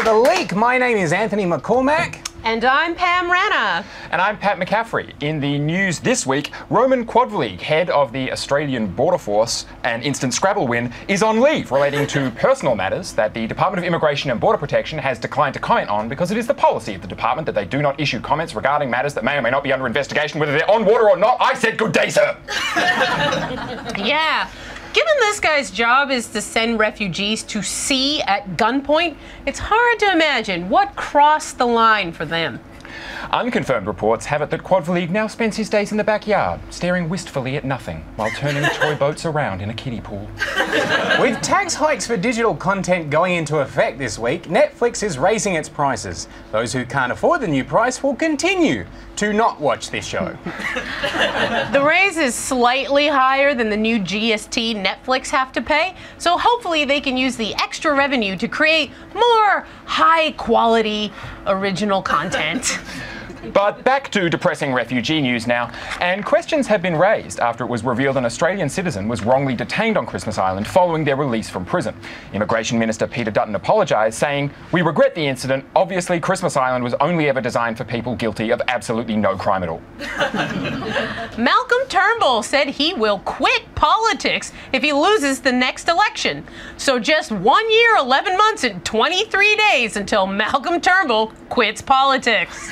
to The Leak. My name is Anthony McCormack. And I'm Pam Rana. And I'm Pat McCaffrey. In the news this week, Roman Quadrileague, head of the Australian Border Force and instant Scrabble win, is on leave relating to personal matters that the Department of Immigration and Border Protection has declined to comment on because it is the policy of the department that they do not issue comments regarding matters that may or may not be under investigation, whether they're on water or not. I said good day, sir. Yeah. Given this guy's job is to send refugees to sea at gunpoint, it's hard to imagine what crossed the line for them. Unconfirmed reports have it that Quadrileague now spends his days in the backyard, staring wistfully at nothing, while turning toy boats around in a kiddie pool. With tax hikes for digital content going into effect this week, Netflix is raising its prices. Those who can't afford the new price will continue to not watch this show. The raise is slightly higher than the new GST Netflix have to pay, so hopefully they can use the extra revenue to create more high-quality original content. But back to depressing refugee news now, and questions have been raised after it was revealed an Australian citizen was wrongly detained on Christmas Island following their release from prison. Immigration Minister Peter Dutton apologised, saying, "We regret the incident. Obviously, Christmas Island was only ever designed for people guilty of absolutely no crime at all." Malcolm Turnbull said he will quit politics if he loses the next election. So just 1 year, 11 months, and 23 days until Malcolm Turnbull quits politics.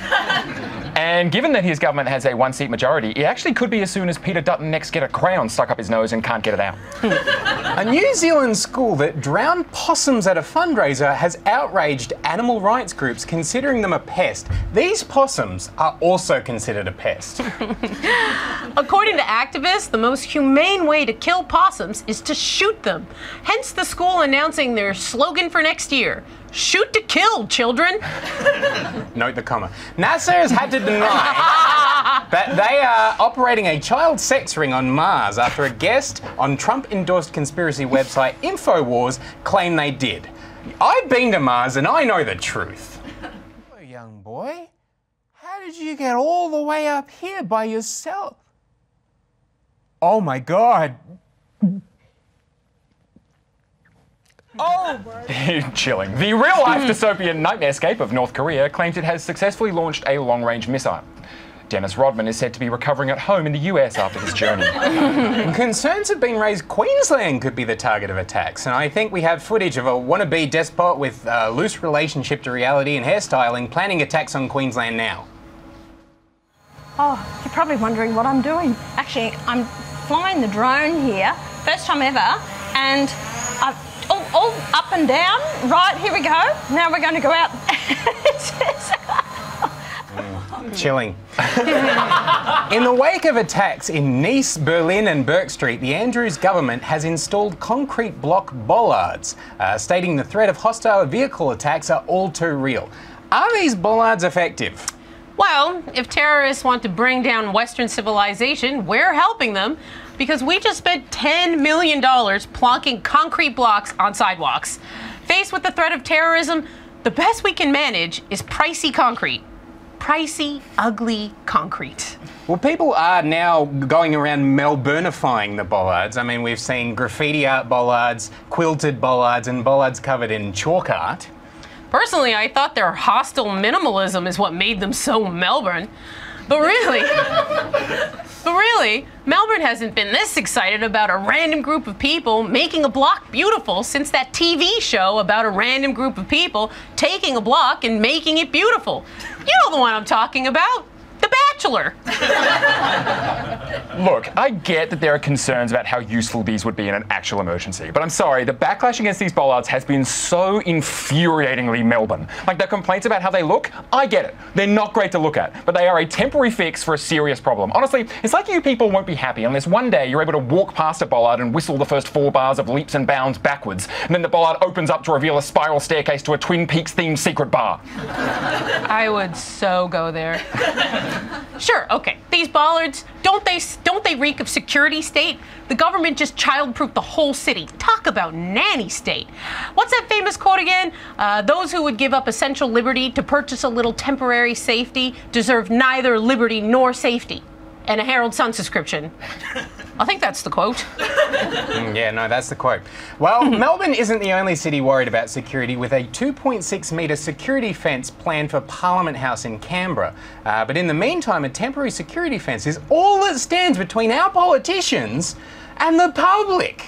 And given that his government has a one-seat majority, it actually could be as soon as Peter Dutton next get a crown stuck up his nose and can't get it out. A New Zealand school that drowned possums at a fundraiser has outraged animal rights groups, considering them a pest. These possums are also considered a pest. According to activists, the most humane way to kill possums is to shoot them. Hence the school announcing their slogan for next year: "Shoot to kill, children." Note the comma. NASA has had to deny that they are operating a child sex ring on Mars after a guest on Trump-endorsed conspiracy website InfoWars claimed they did. I've been to Mars and I know the truth. Hello, young boy. How did you get all the way up here by yourself? Oh my God. Oh, Chilling. The real-life dystopian nightmarescape of North Korea claims it has successfully launched a long-range missile. Dennis Rodman is said to be recovering at home in the US after this journey. Concerns have been raised Queensland could be the target of attacks, and I think we have footage of a wannabe despot with a loose relationship to reality and hairstyling planning attacks on Queensland now. Oh, you're probably wondering what I'm doing. Actually, I'm flying the drone here, first time ever, and I've all up and down. Right, here we go. Now we're going to go out. Chilling. In the wake of attacks in Nice, Berlin and Burke Street, the Andrews government has installed concrete block bollards, stating the threat of hostile vehicle attacks are all too real. Are these bollards effective? Well, if terrorists want to bring down Western civilization, we're helping them, because we just spent $10 million plonking concrete blocks on sidewalks. Faced with the threat of terrorism, the best we can manage is pricey concrete. Pricey, ugly concrete. Well, people are now going around Melbourneifying the bollards. I mean, we've seen graffiti art bollards, quilted bollards, and bollards covered in chalk art. Personally, I thought their hostile minimalism is what made them so Melbourne. But really, Melbourne hasn't been this excited about a random group of people making a block beautiful since that TV show about a random group of people taking a block and making it beautiful. You know the one I'm talking about. The Bachelor. Look, I get that there are concerns about how useful these would be in an actual emergency, but I'm sorry, the backlash against these bollards has been so infuriatingly Melbourne. Like, the complaints about how they look, I get it. They're not great to look at, but they are a temporary fix for a serious problem. Honestly, it's like you people won't be happy unless one day you're able to walk past a bollard and whistle the first 4 bars of Leaps and Bounds backwards, and then the bollard opens up to reveal a spiral staircase to a Twin Peaks-themed secret bar. I would so go there. Sure, okay. These bollards, don't they reek of security state? The government just child-proofed the whole city. Talk about nanny state. What's that famous quote again? Those who would give up essential liberty to purchase a little temporary safety deserve neither liberty nor safety. And a Herald Sun subscription. I think that's the quote. Yeah, no, that's the quote. Well, Melbourne isn't the only city worried about security, with a 2.6 metre security fence planned for Parliament House in Canberra. But in the meantime, a temporary security fence is all that stands between our politicians and the public.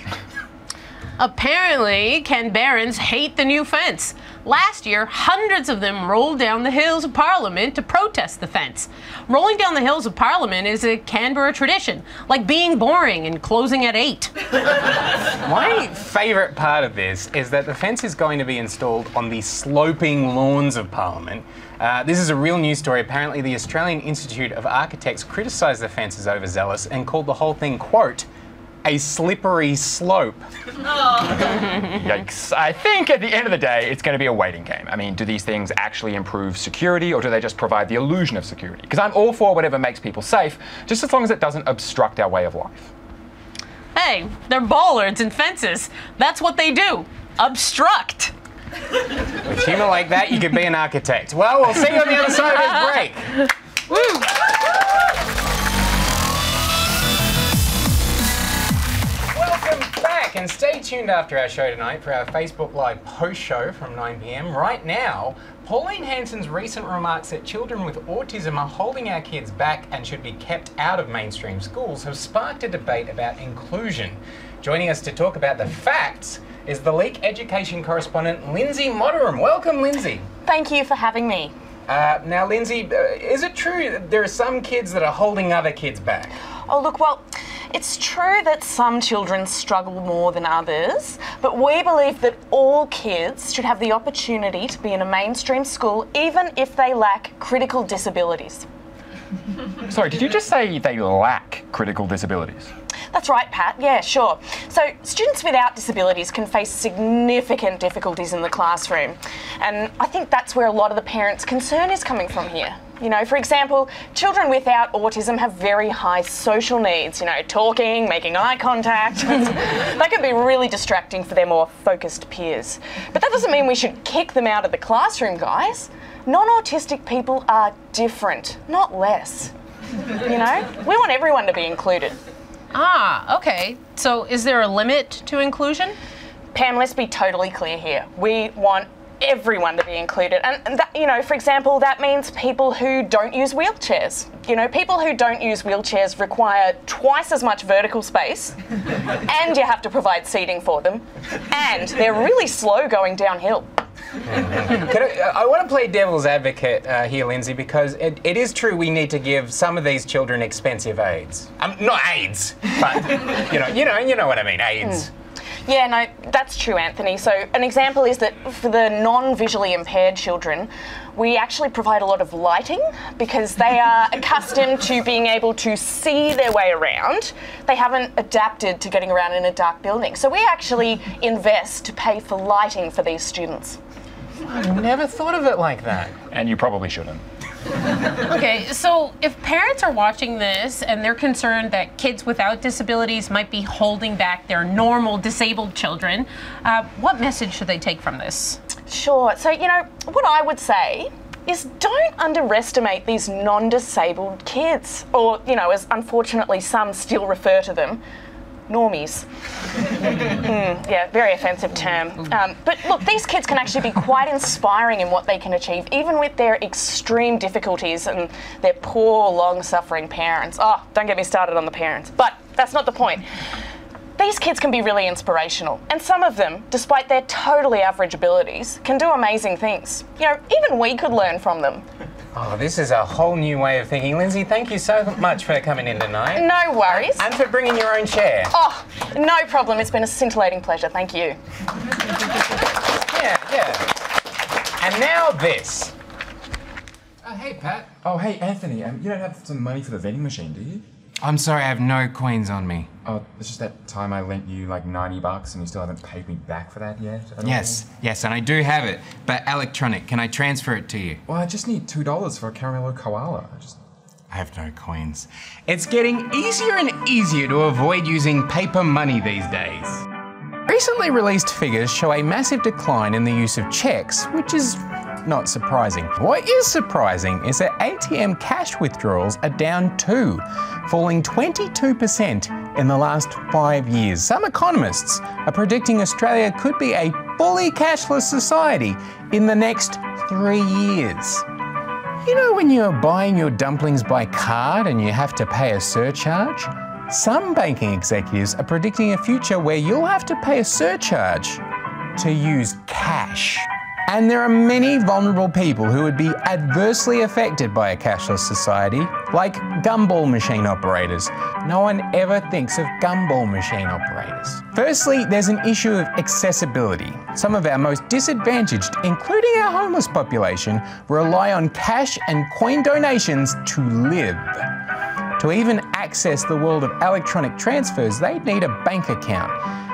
Apparently, Canberrans hate the new fence. Last year, hundreds of them rolled down the hills of Parliament to protest the fence. Rolling down the hills of Parliament is a Canberra tradition, like being boring and closing at 8. My favourite part of this is that the fence is going to be installed on the sloping lawns of Parliament. This is a real news story. Apparently, the Australian Institute of Architects criticised the fence as overzealous and called the whole thing, quote, a slippery slope. Yikes. I think at the end of the day, it's going to be a waiting game. I mean, do these things actually improve security, or do they just provide the illusion of security? Because I'm all for whatever makes people safe, just as long as it doesn't obstruct our way of life. Hey, they're bollards and fences. That's what they do. Obstruct. With humour like that, you could be an architect. Well, we'll see you on the other side of this break. Woo! And stay tuned after our show tonight for our Facebook Live post-show from 9 p.m. Right now, Pauline Hanson's recent remarks that children with autism are holding our kids back and should be kept out of mainstream schools have sparked a debate about inclusion. Joining us to talk about the facts is the Leak education correspondent Lindsey Motteram. Welcome, Lindsey. Thank you for having me. Now, Lindsey, is it true that there are some kids that are holding other kids back? Oh, look, well, it's true that some children struggle more than others, but we believe that all kids should have the opportunity to be in a mainstream school, even if they lack critical disabilities. Sorry, did you just say they lack critical disabilities? That's right, Pat. Yeah, sure. So students without disabilities can face significant difficulties in the classroom. And I think that's where a lot of the parents' concern is coming from here. You know, for example, children without autism have very high social needs, you know, talking, making eye contact. That can be really distracting for their more focused peers. But that doesn't mean we should kick them out of the classroom, guys. Non-autistic people are different, not less. You know, we want everyone to be included. Ah, okay. So is there a limit to inclusion? Pam, let's be totally clear here. We want everyone to be included. And that, you know, for example, that means people who don't use wheelchairs. You know, people who don't use wheelchairs require twice as much vertical space, and you have to provide seating for them, and they're really slow going downhill. I want to play devil's advocate here, Lindsey, because it is true we need to give some of these children expensive aids. Not AIDS, but you know what I mean, aids. Yeah, no, that's true, Anthony. So an example is that for the non-visually impaired children, we actually provide a lot of lighting because they are accustomed to being able to see their way around. They haven't adapted to getting around in a dark building. So we actually invest to pay for lighting for these students. I never thought of it like that. And you probably shouldn't. Okay, so if parents are watching this and they're concerned that kids without disabilities might be holding back their normal disabled children, what message should they take from this? Sure. So, you know, what I would say is don't underestimate these non-disabled kids, or, you know, as unfortunately some still refer to them, normies. Yeah, very offensive term. But look, these kids can actually be quite inspiring in what they can achieve, even with their extreme difficulties and their poor, long-suffering parents. Oh, don't get me started on the parents. But that's not the point. These kids can be really inspirational, and some of them, despite their totally average abilities, can do amazing things. You know, even we could learn from them. Oh, this is a whole new way of thinking. Lindsey, thank you so much for coming in tonight. No worries. And for bringing your own chair. Oh, no problem. It's been a scintillating pleasure. Thank you. Yeah. And now this. Oh, hey, Pat. Oh, hey, Anthony, you don't have some money for the vending machine, do you? I'm sorry, I have no coins on me. Oh, it's just that time I lent you like $90 and you still haven't paid me back for that yet? Yes, and I do have it, but electronic. Can I transfer it to you? Well, I just need $2 for a caramello koala. I have no coins. It's getting easier and easier to avoid using paper money these days. Recently released figures show a massive decline in the use of checks, which is not surprising. What is surprising is that ATM cash withdrawals are down too, falling 22% in the last 5 years. Some economists are predicting Australia could be a fully cashless society in the next 3 years. You know when you're buying your dumplings by card and you have to pay a surcharge? Some banking executives are predicting a future where you'll have to pay a surcharge to use cash. And there are many vulnerable people who would be adversely affected by a cashless society, like gumball machine operators. No one ever thinks of gumball machine operators. Firstly, there's an issue of accessibility. Some of our most disadvantaged, including our homeless population, rely on cash and coin donations to live. To even access the world of electronic transfers, they'd need a bank account,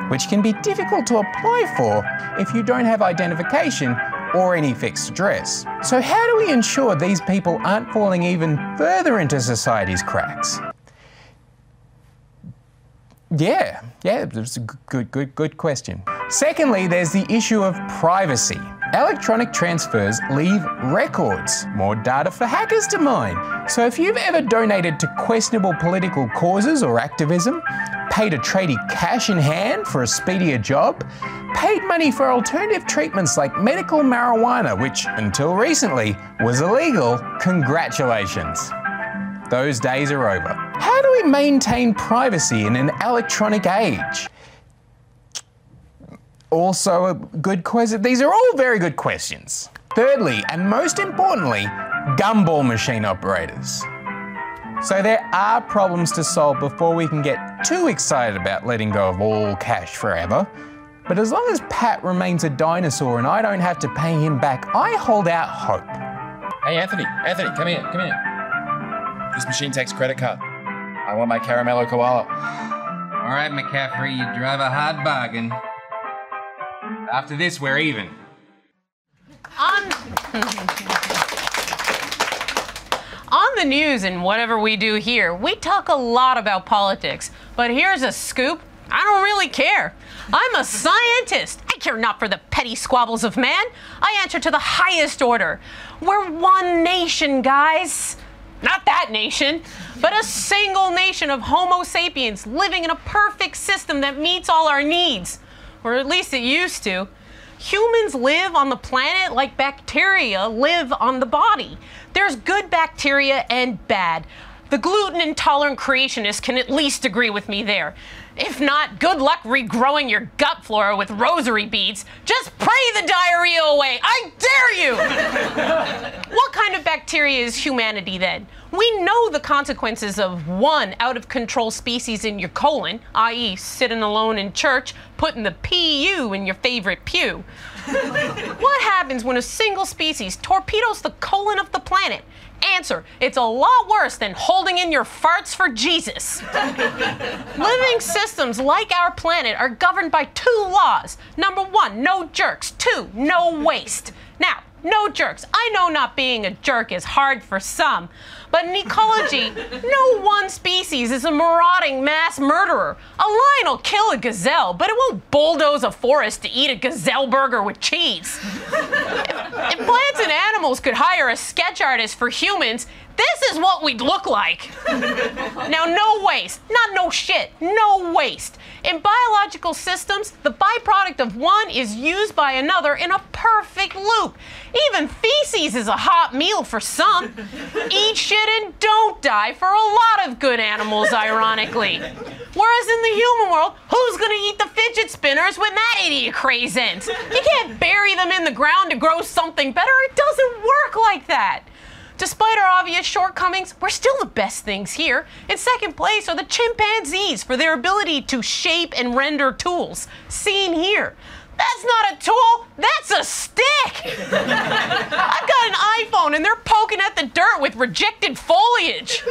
which can be difficult to apply for if you don't have identification or any fixed address. So how do we ensure these people aren't falling even further into society's cracks? Yeah, that's a good question. Secondly, there's the issue of privacy. Electronic transfers leave records, more data for hackers to mine. So if you've ever donated to questionable political causes or activism, paid a tradie cash in hand for a speedier job, paid money for alternative treatments like medical marijuana, which until recently was illegal, congratulations. Those days are over. How do we maintain privacy in an electronic age? Also a good question. These are all very good questions. Thirdly, and most importantly, gumball machine operators. So there are problems to solve before we can get too excited about letting go of all cash forever. But as long as Pat remains a dinosaur and I don't have to pay him back, I hold out hope. Hey, Anthony, come here. This machine takes credit card. I want my caramello koala. All right, McCaffrey, you drive a hard bargain. After this, we're even. On the news and whatever we do here, we talk a lot about politics. But here's a scoop. I don't really care. I'm a scientist. I care not for the petty squabbles of man. I answer to the highest order. We're one nation, guys. Not that nation, but a single nation of Homo sapiens living in a perfect system that meets all our needs. Or at least it used to. Humans live on the planet like bacteria live on the body. There's good bacteria and bad. The gluten-intolerant creationists can at least agree with me there. If not, good luck regrowing your gut flora with rosary beads. Just pray the diarrhea away. I dare you! What kind of bacteria is humanity then? We know the consequences of one out-of-control species in your colon, i.e. sitting alone in church, putting the PU in your favorite pew. What happens when a single species torpedoes the colon of the planet? Answer, it's a lot worse than holding in your farts for Jesus. Living systems like our planet are governed by two laws. Number one, no jerks. Two, no waste. Now, no jerks. I know not being a jerk is hard for some, but in ecology, no one species is a marauding mass murderer. A lion will kill a gazelle, but it won't bulldoze a forest to eat a gazelle burger with cheese. If plants and animals could hire a sketch artist for humans, this is what we'd look like. Now, no waste. Not no shit. No waste. In biological systems, the byproduct of one is used by another in a perfect loop. Even feces is a hot meal for some. Eat shit and don't die for a lot of good animals, ironically. Whereas in the human world, who's gonna eat the fidget spinners when that idiot craze ends? You can't bury them in the ground to grow something better. It doesn't work like that. Despite our obvious shortcomings, we're still the best things here. In second place are the chimpanzees for their ability to shape and render tools, seen here. That's not a tool, that's a stick! I've got an iPhone and they're poking at the dirt with rejected foliage.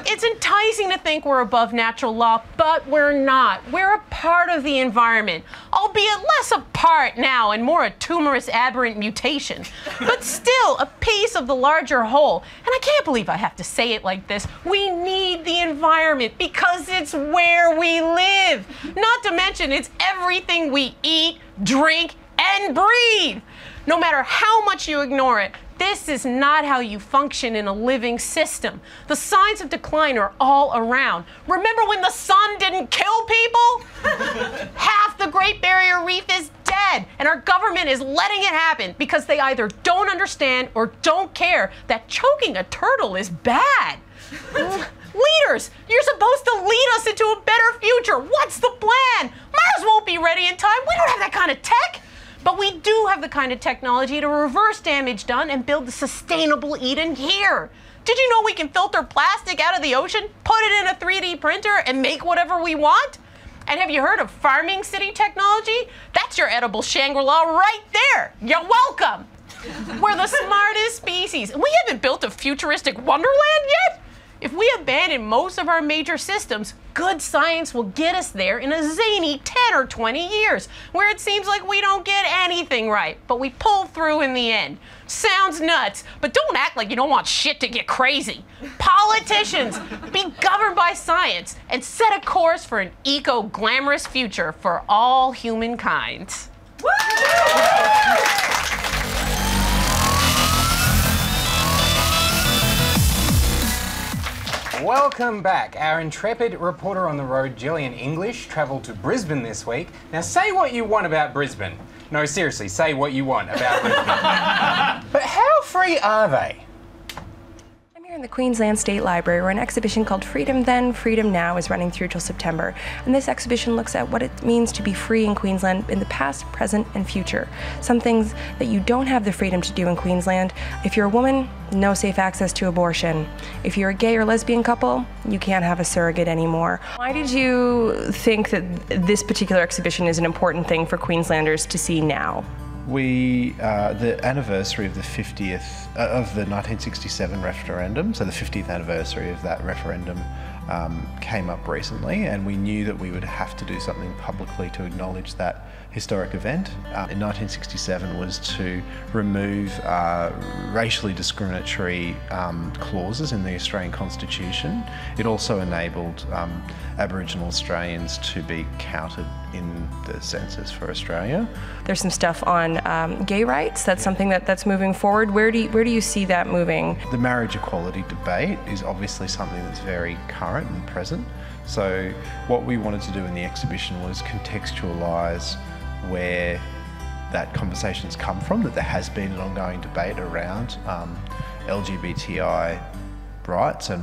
It's enticing to think we're above natural law, but we're not. We're a part of the environment, albeit less a part now and more a tumorous aberrant mutation, but still a piece of the larger whole. And I can't believe I have to say it like this. We need the environment because it's where we live. Not to mention it's everything we eat, drink, and breathe. No matter how much you ignore it, This is not how you function in a living system. The signs of decline are all around. Remember when the sun didn't kill people? Half the Great Barrier Reef is dead, and our government is letting it happen because they either don't understand or don't care that choking a turtle is bad. Leaders, you're supposed to lead us into a better future. What's the plan? Mars won't be ready in time. We don't have that kind of tech. But we do have the kind of technology to reverse damage done and build the sustainable Eden here. Did you know we can filter plastic out of the ocean, put it in a 3D printer, and make whatever we want? And have you heard of farming city technology? That's your edible Shangri-La right there. You're welcome. We're the smartest species. And we haven't built a futuristic wonderland yet. If we abandon most of our major systems, good science will get us there in a zany 10 or 20 years, where it seems like we don't get anything right, but we pull through in the end. Sounds nuts, but don't act like you don't want shit to get crazy. Politicians, be governed by science and set a course for an eco-glamorous future for all humankind. Welcome back. Our intrepid reporter on the road, Gillian English, travelled to Brisbane this week. Now say what you want about Brisbane. No, seriously, say what you want about Brisbane. But how free are they? I'm here in the Queensland State Library where an exhibition called Freedom Then, Freedom Now is running through till September. And this exhibition looks at what it means to be free in Queensland in the past, present, and future. Some things that you don't have the freedom to do in Queensland. If you're a woman, no safe access to abortion. If you're a gay or lesbian couple, you can't have a surrogate anymore. Why did you think that this particular exhibition is an important thing for Queenslanders to see now? The anniversary of the 50th, of the 1967 referendum, so the 50th anniversary of that referendum came up recently, and we knew that we would have to do something publicly to acknowledge that historic event. In 1967 was to remove racially discriminatory clauses in the Australian Constitution. It also enabled Aboriginal Australians to be counted in the census for Australia. There's some stuff on gay rights. That's something that's moving forward. Where do you see that moving? The marriage equality debate is obviously something that's very current and present. So what we wanted to do in the exhibition was contextualise where that conversation's come from, that there has been an ongoing debate around LGBTI rights and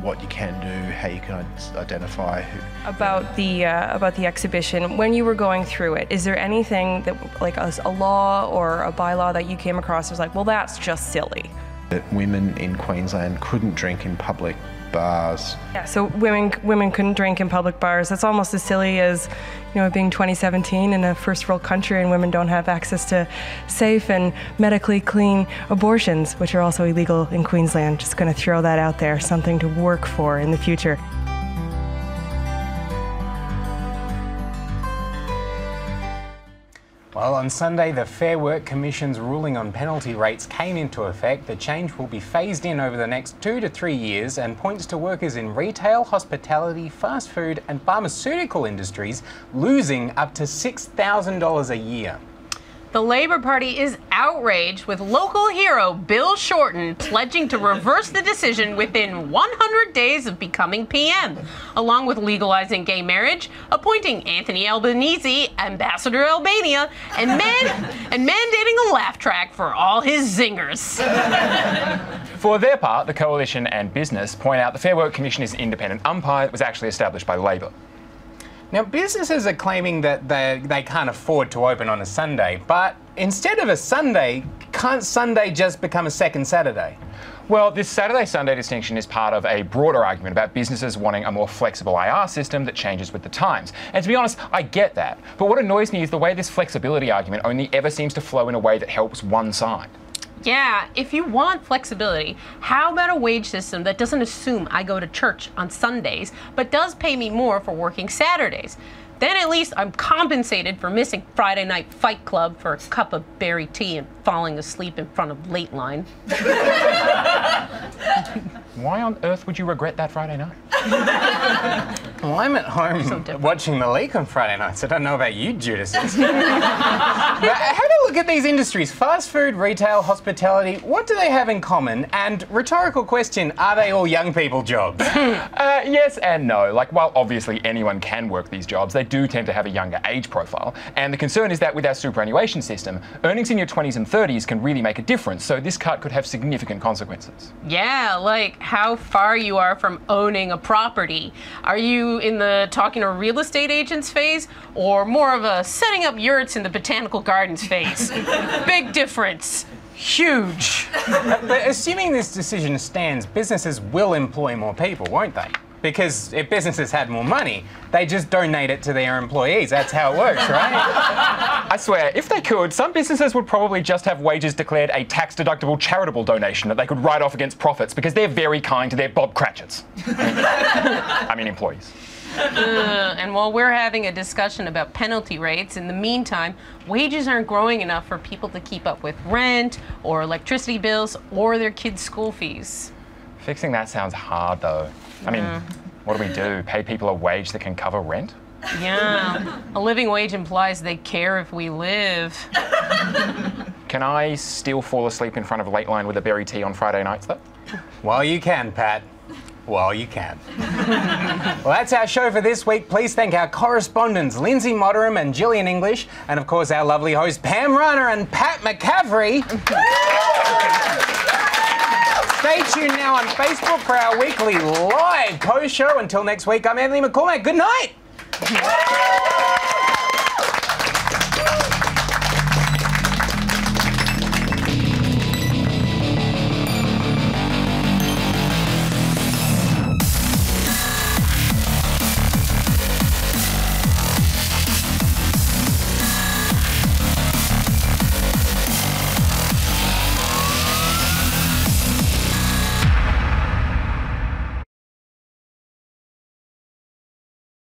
what you can do, how you can identify who. About the exhibition, when you were going through it, is there anything that, like a law or a bylaw that you came across that was like, well, that's just silly? That women in Queensland couldn't drink in public bars. Yeah, so women couldn't drink in public bars. That's almost as silly as, you know, being 2017 in a first world country and women don't have access to safe and medically clean abortions, which are also illegal in Queensland. Just going to throw that out there, something to work for in the future. Well, on Sunday, the Fair Work Commission's ruling on penalty rates came into effect. The change will be phased in over the next 2 to 3 years and points to workers in retail, hospitality, fast food and pharmaceutical industries losing up to $6,000 a year. The Labour Party is outraged, with local hero Bill Shorten pledging to reverse the decision within 100 days of becoming PM, along with legalizing gay marriage, appointing Anthony Albanese Ambassador Albania, and mandating a laugh track for all his zingers. For their part, the Coalition and Business point out the Fair Work Commission is an independent umpire that was actually established by Labor. Now, businesses are claiming that they can't afford to open on a Sunday, but instead of a Sunday, can't Sunday just become a second Saturday? Well, this Saturday-Sunday distinction is part of a broader argument about businesses wanting a more flexible IR system that changes with the times. And to be honest, I get that. But what annoys me is the way this flexibility argument only ever seems to flow in a way that helps one side. Yeah, if you want flexibility, how about a wage system that doesn't assume I go to church on Sundays, but does pay me more for working Saturdays? Then at least I'm compensated for missing Friday night Fight Club for a cup of berry tea and falling asleep in front of Late Line. Why on earth would you regret that Friday night? Well, I'm at home watching the league on Friday nights. I don't know about you, Judases. But have a look at these industries. Fast food, retail, hospitality. What do they have in common? And rhetorical question, are they all young people jobs? Yes and no. Like, while obviously anyone can work these jobs, they do tend to have a younger age profile. And the concern is that with our superannuation system, earnings in your 20s and 30s can really make a difference. So this cut could have significant consequences. Yeah, like how far you are from owning a property. Are you in the talking to real estate agents phase, or more of a setting up yurts in the botanical gardens phase? Big difference. Huge. But assuming this decision stands, businesses will employ more people, won't they? Because if businesses had more money, they just donate it to their employees. That's how it works, right? I swear, if they could, some businesses would probably just have wages declared a tax-deductible charitable donation that they could write off against profits because they're very kind to their Bob Cratchits. I mean, employees. And while we're having a discussion about penalty rates, in the meantime, wages aren't growing enough for people to keep up with rent or electricity bills or their kids' school fees. Fixing that sounds hard, though. I mean, what do? Pay people a wage that can cover rent? Yeah, a living wage implies they care if we live. Can I still fall asleep in front of Lateline with a berry tea on Friday nights, though? Well, you can, Pat. Well, you can. Well, that's our show for this week. Please thank our correspondents, Lindsey Motteram and Gillian English, and of course our lovely hosts, Pam Runner and Pat McCaffrey. Stay tuned now on Facebook for our weekly live post show. Until next week, I'm Anthony McCormack. Good night.